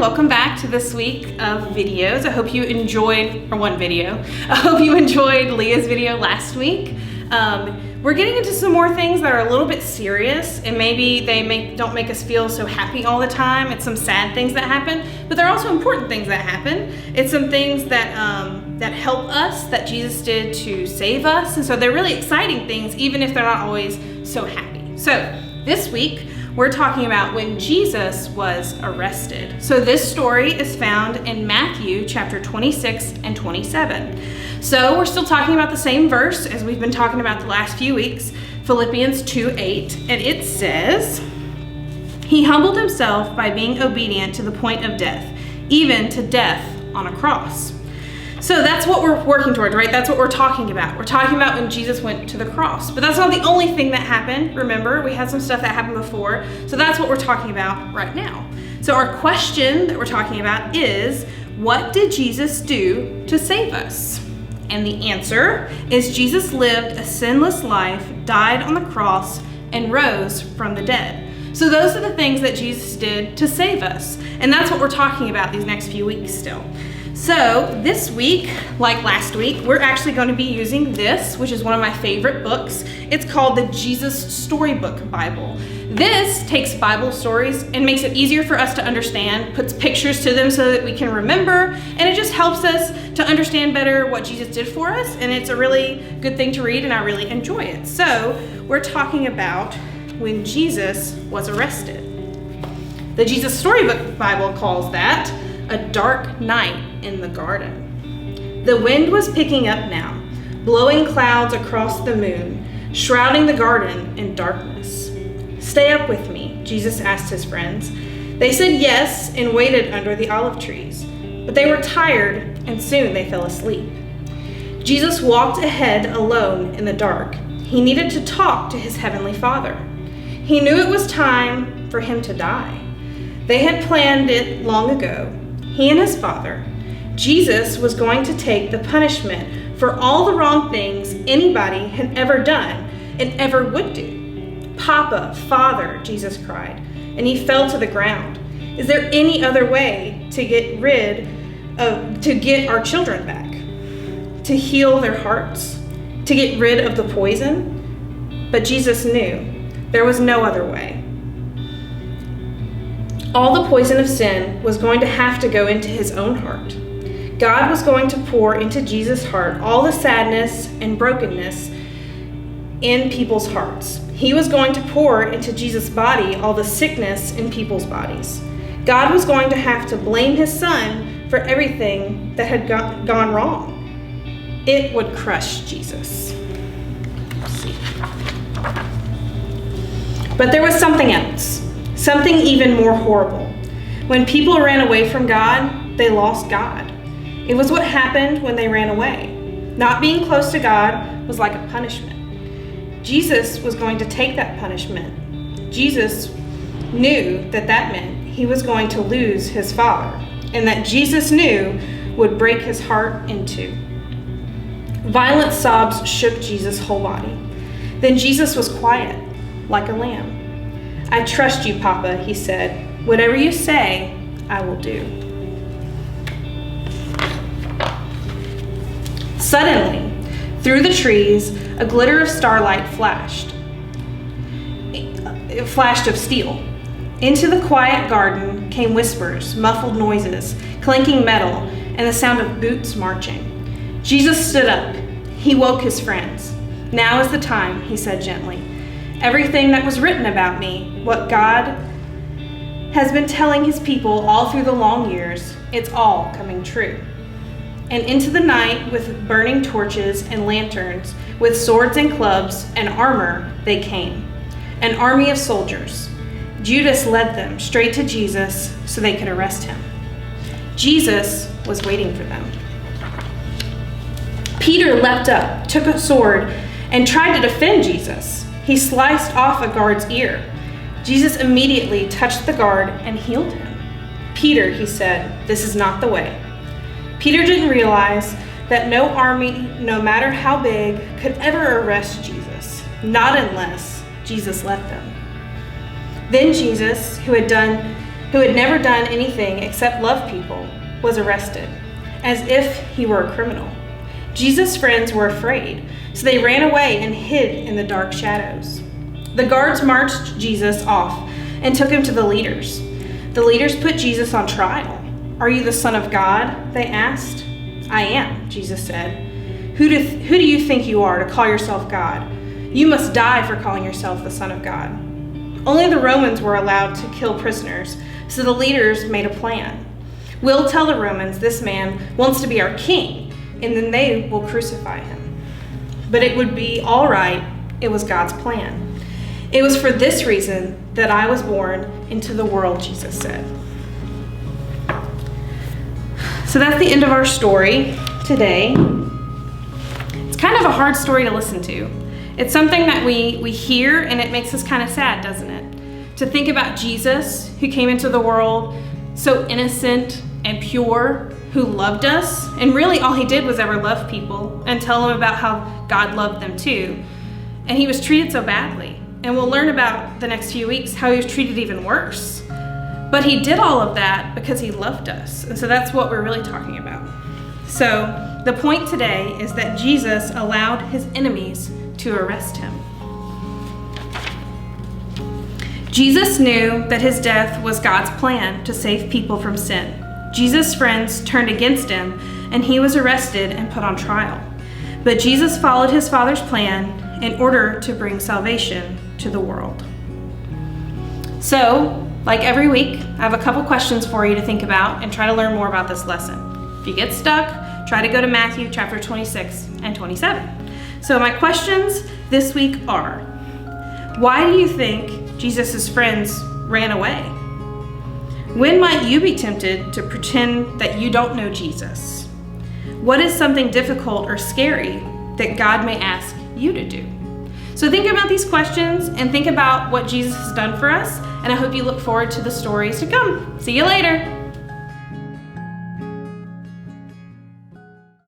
welcome back to this week of videos. I hope you enjoyed, or one video, I hope you enjoyed Leah's video last week. We're getting into some more things that are a little bit serious, and maybe they don't make us feel so happy all the time. It's some sad things that happen, but they're also important things that happen. It's some things that that help us, that Jesus did to save us, and so they're really exciting things, even if they're not always so happy. So this week, we're talking about when Jesus was arrested. So this story is found in Matthew chapter 26 and 27. So we're still talking about the same verse as we've been talking about the last few weeks, Philippians 2:8, and it says, "He humbled himself by being obedient to the point of death, even to death on a cross." So that's what we're working toward, right? That's what we're talking about. We're talking about when Jesus went to the cross. But that's not the only thing that happened. Remember, we had some stuff that happened before. So that's what we're talking about right now. So our question that we're talking about is, what did Jesus do to save us? And the answer is Jesus lived a sinless life, died on the cross, and rose from the dead. So those are the things that Jesus did to save us. And that's what we're talking about these next few weeks still. So this week, like last week, we're actually going to be using this, which is one of my favorite books. It's called the Jesus Storybook Bible. This takes Bible stories and makes it easier for us to understand, puts pictures to them so that we can remember, and it just helps us to understand better what Jesus did for us, and it's a really good thing to read, and I really enjoy it. So we're talking about when Jesus was arrested. The Jesus Storybook Bible calls that a dark night in the garden. The wind was picking up now, blowing clouds across the moon, shrouding the garden in darkness. "Stay up with me," Jesus asked his friends. They said yes and waited under the olive trees, but they were tired and soon they fell asleep. Jesus walked ahead alone in the dark. He needed to talk to his heavenly Father. He knew it was time for him to die. They had planned it long ago. He and his Father. Jesus was going to take the punishment for all the wrong things anybody had ever done and ever would do. "Papa, Father," Jesus cried, and he fell to the ground. "Is there any other way to get our children back? To heal their hearts? To get rid of the poison?" But Jesus knew there was no other way. All the poison of sin was going to have to go into his own heart. God was going to pour into Jesus' heart all the sadness and brokenness in people's hearts. He was going to pour into Jesus' body all the sickness in people's bodies. God was going to have to blame his Son for everything that had gone wrong. It would crush Jesus. Let's see. But there was something else. Something even more horrible. When people ran away from God, they lost God. It was what happened when they ran away. Not being close to God was like a punishment. Jesus was going to take that punishment. Jesus knew that that meant he was going to lose his Father, and that Jesus knew would break his heart in two. Violent sobs shook Jesus' whole body. Then Jesus was quiet, like a lamb. "I trust you, Papa," he said. "Whatever you say, I will do." Suddenly, through the trees, a glitter of starlight flashed. It flashed of steel. Into the quiet garden came whispers, muffled noises, clanking metal, and the sound of boots marching. Jesus stood up. He woke his friends. "Now is the time," he said gently. "Everything that was written about me, what God has been telling his people all through the long years, it's all coming true." And into the night, with burning torches and lanterns, with swords and clubs and armor, they came. An army of soldiers. Judas led them straight to Jesus so they could arrest him. Jesus was waiting for them. Peter leapt up, took a sword, and tried to defend Jesus. He sliced off a guard's ear. Jesus immediately touched the guard and healed him. "Peter," he said, "this is not the way." Peter didn't realize that no army, no matter how big, could ever arrest Jesus, not unless Jesus let them. Then Jesus, who had done who had never done anything except love people, was arrested, as if he were a criminal. Jesus' friends were afraid, so they ran away and hid in the dark shadows. The guards marched Jesus off and took him to the leaders. The leaders put Jesus on trial. "Are you the Son of God?" they asked. "I am," Jesus said. Who do you think you are to call yourself God? You must die for calling yourself the Son of God." Only the Romans were allowed to kill prisoners, so the leaders made a plan. "We'll tell the Romans this man wants to be our king, and then they will crucify him." But it would be all right. It was God's plan. "It was for this reason that I was born into the world," Jesus said. So that's the end of our story today. It's kind of a hard story to listen to. It's something that we hear and it makes us kind of sad, doesn't it? To think about Jesus, who came into the world so innocent and pure, who loved us, and really all he did was ever love people and tell them about how God loved them too. And he was treated so badly. And we'll learn about the next few weeks how he was treated even worse. But he did all of that because he loved us. And so that's what we're really talking about. So the point today is that Jesus allowed his enemies to arrest him. Jesus knew that his death was God's plan to save people from sin. Jesus' friends turned against him, and he was arrested and put on trial. But Jesus followed his Father's plan in order to bring salvation to the world. So, like every week, I have a couple questions for you to think about and try to learn more about this lesson. If you get stuck, try to go to Matthew chapter 26 and 27. So my questions this week are, why do you think Jesus' friends ran away? When might you be tempted to pretend that you don't know Jesus? What is something difficult or scary that God may ask you to do? So think about these questions and think about what Jesus has done for us, and I hope you look forward to the stories to come. See you later.